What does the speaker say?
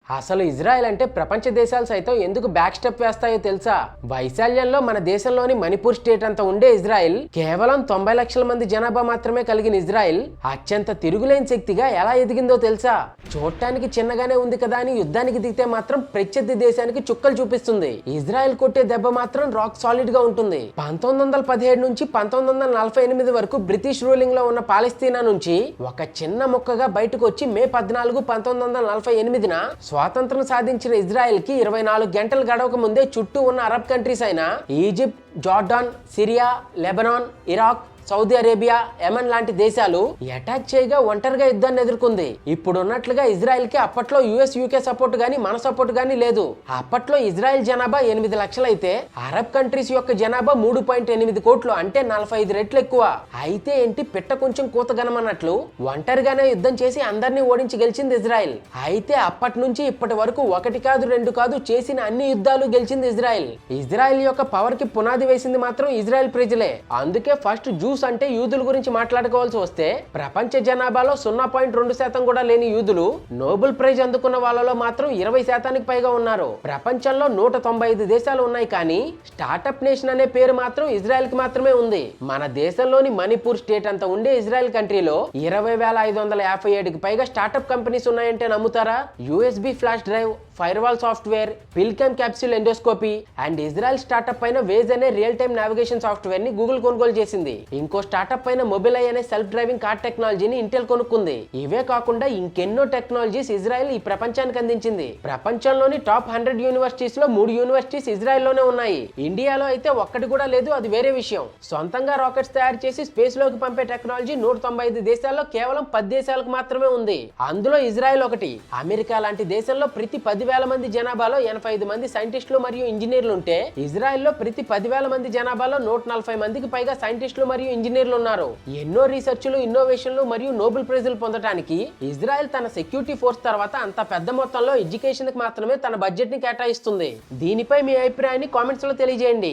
అసలు ఇజ్రాయెల్ అంటే ప్రపంచ దేశాలు సైతం ఎందుకు బ్యాక్ స్టెప్ వేస్తాయో తెలుసా? వైశాల్యంలో మన దేశంలోని మణిపూర్ స్టేట్ అంత ఉండే ఇజ్రాయెల్ కేవలం 90 లక్షల మంది జనాభా మాత్రమే కలిగిన ఇజ్రాయెల్ అత్యంత తిరుగులేని శక్తిగా ఎలా ఎదిగిందో తెలుసా? చూడటానికి చిన్నగానే ఉంది కదా అని యుద్ధానికి దిగితే మాత్రం ప్రత్యర్థి దేశానికి చుక్కలు చూపిస్తుంది. ఇజ్రాయెల్ కొట్టే దెబ్బ మాత్రం రాక్ సాలిడ్ గా ఉంటుంది. 1917 నుంచి 1948 వరకు బ్రిటిష్ రూలింగ్ లో ఉన్న పాలస్తీనా నుంచి ఒక చిన్న ముక్కగా బయటకు వచ్చి మే 14, 1948న స్వాతంత్రం సాధించిన ఇజ్రాయెల్ కి 24 గంటలు గడవక ముందే చుట్టూ ఉన్న అరబ్ కంట్రీస్ అయిన Egypt, Jordan, Syria, Lebanon, Iraq, Saudi Arabia, Yemen లాంటి దేశాలు అటాక్ చేయగా ఒంటరిగా యుద్ధాన్ని ఎదుర్కొంది. ఇప్పుడు ఉన్నట్లుగా ఇజ్రాయెల్ కి అప్పట్లో యుఎస్, యూకే సపోర్ట్ గానీ మన సపోర్ట్ గానీ లేదు. అప్పట్లో ఇజ్రాయెల్ జనాభా 8 లక్షలు అయితే అరబ్ కంట్రీస్ యొక్క జనాభా 3.8 కోట్లు, అంటే 45 రెట్లు ఎక్కువ. అయితే ఏంటి, పిట్ట కొంచెం కూతగనమన్నట్లు ఒంటరిగానే యుద్ధం చేసి అందరినీ ఓడించి గెలిచింది ఇజ్రాయెల్. అయితే అప్పటి నుంచి ఇప్పటి వరకు 1 కాదు 2 కాదు చేసిన అన్ని యుద్ధాలు గెలిచింది ఇజ్రాయెల్. ఇజ్రాయెల్ యొక్క పవర్ కి పునాది వేసింది మాత్రం ఇజ్రాయెల్ ప్రజలే. అందుకే ఫస్ట్ అంటే యూదుల గురించి మాట్లాడుకోవాల్సి వస్తే ప్రపంచ జనాభాలో 0.2% కూడా లేని యూదులు నోబెల్ ప్రైజ్ అందుకున్న వాళ్ళలో మాత్రం 20% పైగా ఉన్నారు. ప్రపంచంలో 195 దేశాలు ఉన్నాయి, కానీ స్టార్టప్ నేషన్ అనే పేరు మాత్రం ఇజ్రాయెల్ కి మాత్రమే ఉంది. మన దేశంలోని మణిపూర్ స్టేట్ అంతా ఉండే ఇజ్రాయెల్ కంట్రీలో 20,557కి పైగా స్టార్టప్ కంపెనీస్ ఉన్నాయంటే నమ్ముతారా? USB flash drive, firewall software, PillCam capsule endoscopy and Israel startup అయిన వేజ్ అనే రియల్ టైమ్ నావిగేషన్ సాఫ్ట్వేర్ ని గూగుల్ కొనుగోలు చేసింది. ఇంకో స్టార్టప్ అయిన మొబైల్ అనే సెల్ఫ్ డ్రైవింగ్ కార్ టెక్నాలజీని ఇంటెల్ కొనుక్కుంది. ఇవే కాకుండా ఇంకెన్నో టెక్నాలజీస్ ఇజ్రాయెల్ ఈ ప్రపంచానికి అందించింది. ప్రపంచంలోని టాప్ 100 యూనివర్సిటీస్ లో 3 యూనివర్సిటీస్ ఇజ్రాయెల్ లోనే ఉన్నాయి. ఇండియాలో అయితే ఒక్కటి కూడా లేదు, అది వేరే విషయం. సొంతంగా రాకెట్స్ తయారు చేసి స్పేస్ లోకి పంపే టెక్నాలజీ 195 దేశాల్లో కేవలం 10 దేశాలకు మాత్రమే ఉంది. అందులో ఇజ్రాయెల్ ఒకటి. అమెరికా లాంటి దేశంలో ప్రతి 10,000 మంది జనాభాలో 85 మంది సైంటిస్టులు మరియు ఇంజనీర్లు ఉంటే ఇజ్రాయెల్లో ప్రతి 10,000 మంది జనాభాలో 140 మందికి పైగా సైంటిస్టులు మరియు ఇంజనీర్లు ఉన్నారు. ఎన్నో రీసెర్చ్లు, ఇన్నోవేషన్లు మరియు నోబెల్ ప్రైజులు పొందడానికి ఇజ్రాయెల్ తన సెక్యూరిటీ ఫోర్స్ తర్వాత అంత పెద్ద మొత్తంలో ఎడ్యుకేషన్ కి మాత్రమే తన బడ్జెట్ ని కేటాయిస్తుంది. దీనిపై మీ అభిప్రాయాన్ని కామెంట్స్ లో తెలియజేయండి.